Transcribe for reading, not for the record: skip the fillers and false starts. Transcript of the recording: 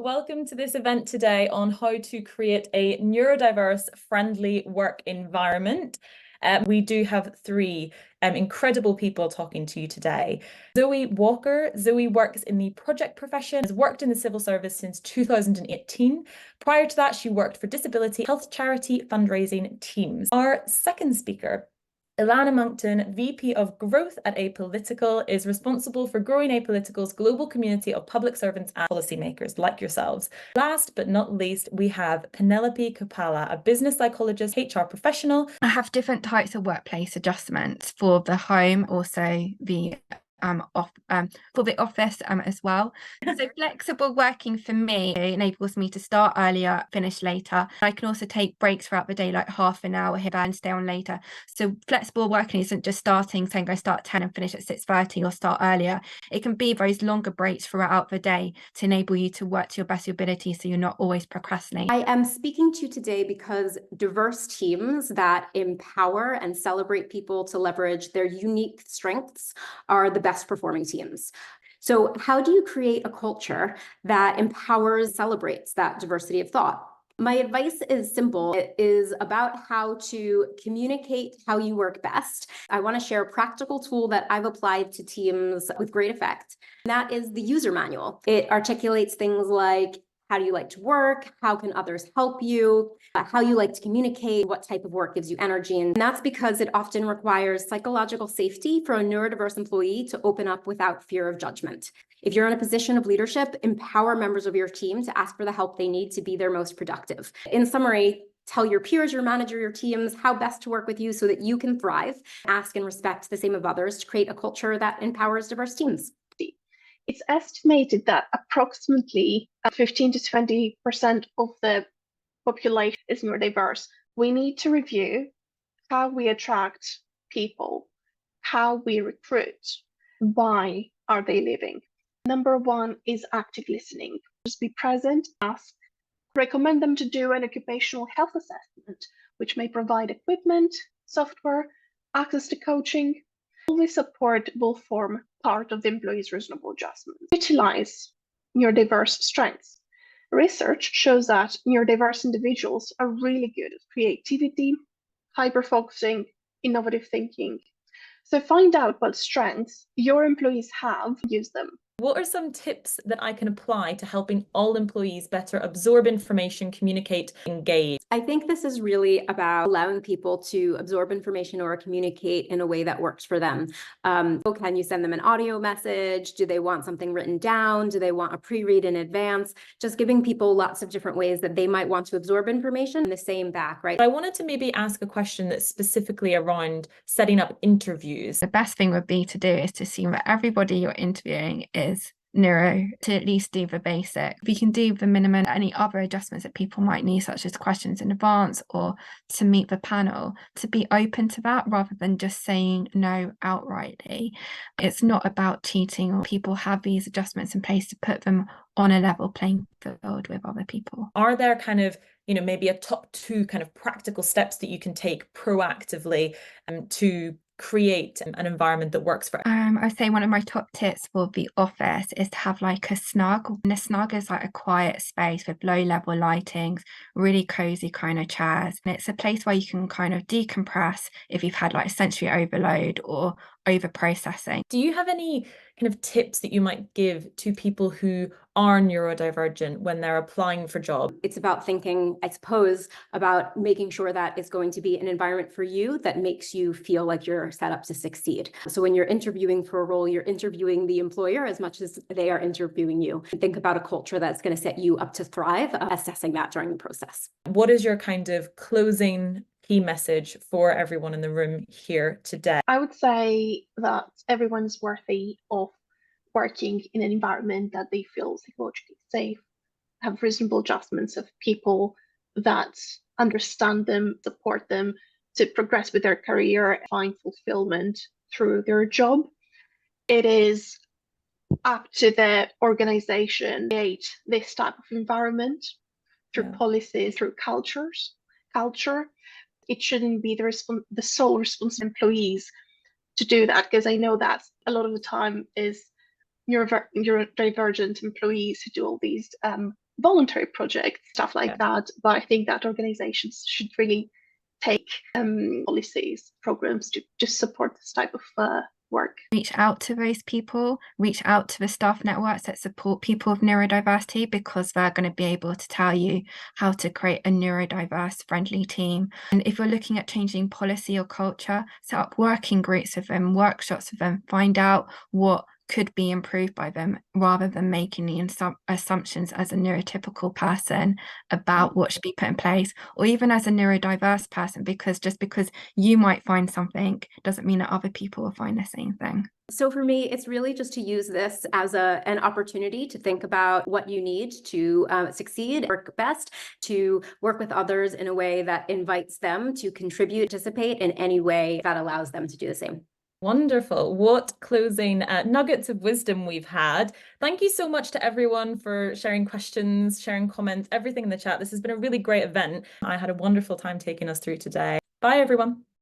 Welcome to this event today on how to create a neurodiverse-friendly work environment. We do have three incredible people talking to you today. Zoe Walker. Zoe works in the project profession, has worked in the civil service since 2018. Prior to that, she worked for disability health charity fundraising teams. Our second speaker, Ilana Monkton, VP of Growth at Apolitical, is responsible for growing Apolitical's global community of public servants and policymakers like yourselves. Last but not least, we have Penelope Kopala, a business psychologist, HR professional. I have different types of workplace adjustments for the home, also the for the office as well. So flexible working for me enables me to start earlier, finish later. I can also take breaks throughout the day, like half an hour here and stay on later. So flexible working isn't just saying I start 10 and finish at 6:30 or start earlier. It can be those longer breaks throughout the day to enable you to work to your best ability so you're not always procrastinating. I am speaking to you today because diverse teams that empower and celebrate people to leverage their unique strengths are the best performing teams. So how do you create a culture that empowers, celebrates that diversity of thought? My advice is simple. It is about how to communicate how you work best. I want to share a practical tool that I've applied to teams with great effect. And that is the user manual. It articulates things like, how do you like to work? How can others help you? How you like to communicate? What type of work gives you energy? And that's because it often requires psychological safety for a neurodiverse employee to open up without fear of judgment. If you're in a position of leadership, empower members of your team to ask for the help they need to be their most productive. In summary, tell your peers, your manager, your teams how best to work with you so that you can thrive. Ask and respect the same of others to create a culture that empowers diverse teams. It's estimated that approximately 15 to 20% of the population is neurodiverse. We need to review how we attract people, how we recruit, why are they leaving. Number one is active listening. Just be present, ask, recommend them to do an occupational health assessment, which may provide equipment, software, access to coaching. All this support will form part of the employee's reasonable adjustment. Utilize neurodiverse strengths. Research shows that neurodiverse individuals are really good at creativity, hyper-focusing, innovative thinking. So find out what strengths your employees have, use them. What are some tips that I can apply to helping all employees better absorb information, communicate, engage? I think this is really about allowing people to absorb information or communicate in a way that works for them. Can you send them an audio message? Do they want something written down? Do they want a pre-read in advance? Just giving people lots of different ways that they might want to absorb information in the same back, right? I wanted to maybe ask a question that's specifically around setting up interviews. The best thing would be to do is to assume that everybody you're interviewing is neuro, to at least do the basic. If you can do the minimum, any other adjustments that people might need, such as questions in advance or to meet the panel, to be open to that rather than just saying no outrightly. It's not about cheating, or people have these adjustments in place to put them on a level playing field with other people. Are there kind of, maybe a top two kind of practical steps that you can take proactively to create an environment that works for? I'd say one of my top tips for the office is to have like a snug. And a snug is like a quiet space with low level lightings, really cozy kind of chairs. And it's a place where you can kind of decompress if you've had like sensory overload or over processing. Do you have any kind of tips that you might give to people who are neurodivergent when they're applying for jobs? It's about thinking, I suppose, about making sure that it's going to be an environment for you that makes you feel like you're set up to succeed. So when you're interviewing for a role, you're interviewing the employer as much as they are interviewing you. Think about a culture that's going to set you up to thrive, assessing that during the process. What is your kind of closing key message for everyone in the room here today? I would say that everyone's worthy of working in an environment that they feel psychologically safe, have reasonable adjustments of people that understand them, support them to progress with their career, find fulfillment through their job. It is up to the organization to create this type of environment through policies, through culture. It shouldn't be the sole responsibility of employees to do that, because I know that a lot of the time is neurodivergent employees who do all these voluntary projects, stuff like Yeah. that. But I think that organizations should really take policies, programs to just support this type of work. Reach out to those people, reach out to the staff networks that support people with neurodiversity, because they're going to be able to tell you how to create a neurodiverse friendly team. And if you're looking at changing policy or culture, set up working groups with them, workshops with them, find out what could be improved by them, rather than making the assumptions as a neurotypical person about what should be put in place, or even as a neurodiverse person, because just because you might find something doesn't mean that other people will find the same thing. So for me, it's really just to use this as an opportunity to think about what you need to succeed, work best, to work with others in a way that invites them to contribute, participate in any way that allows them to do the same. Wonderful. What closing nuggets of wisdom we've had. Thank you so much to everyone for sharing questions, sharing comments, everything in the chat. This has been a really great event. I had a wonderful time taking us through today. Bye, everyone.